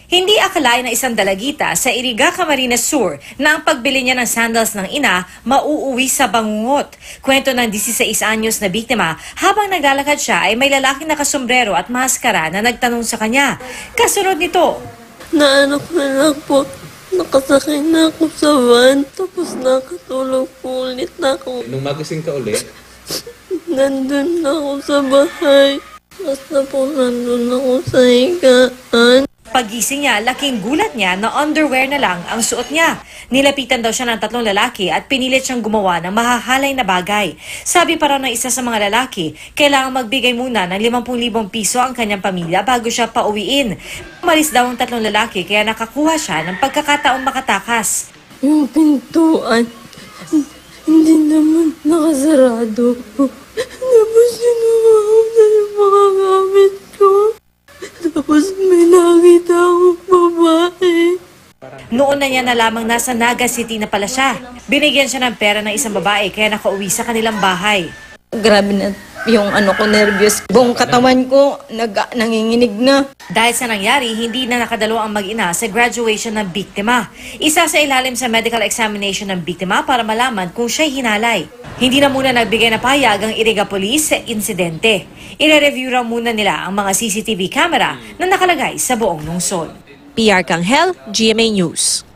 Hindi akalain ng isang dalagita sa Iriga, Camarines Sur na ang pagbili niya ng sandals ng ina mauuwi sa bangungot. Kwento ng 16 anyos na biktima, habang naglalakad siya ay may lalaking nakasombrero at maskara na nagtanong sa kanya. Kasunod nito, Naanak na lang po. Nakasakay na ako sa van. Tapos nakatulog po ulit ako. Nung magising ka ulit, Nandun na ako sa bahay. Basta po nandun ako sa higaan. pagising niya, laking gulat niya na underwear na lang ang suot niya. Nilapitan daw siya ng 3 lalaki at pinilit siyang gumawa ng mahahalay na bagay. Sabi pa raw ng isa sa mga lalaki, kailangan magbigay muna ng 50,000 piso ang kanyang pamilya bago siya pauwiin. Umalis daw ang 3 lalaki kaya nakakuha siya ng pagkakataong makatakas. Yung pintuan, hindi naman nakasarado. Tapos sinuha na yung mga gamit ko. Tapos may nakita akong babae. Noon na niya na lamang nasa Naga City na pala siya. Binigyan siya ng pera ng isang babae kaya nakauwi sa kanilang bahay. Grabe na yung ko, nervyos. Buong katawan ko, nanginginig na. Dahil sa nangyari, hindi na nakadalo ang mag-ina sa graduation ng biktima. Isa sa ilalim sa medical examination ng biktima para malaman kung siya'y hinalay. Hindi na muna nagbigay na payag ang Iriga Police sa insidente. I-review raw muna nila ang mga CCTV camera na nakalagay sa buong lungsod. PR Kanghel, GMA News.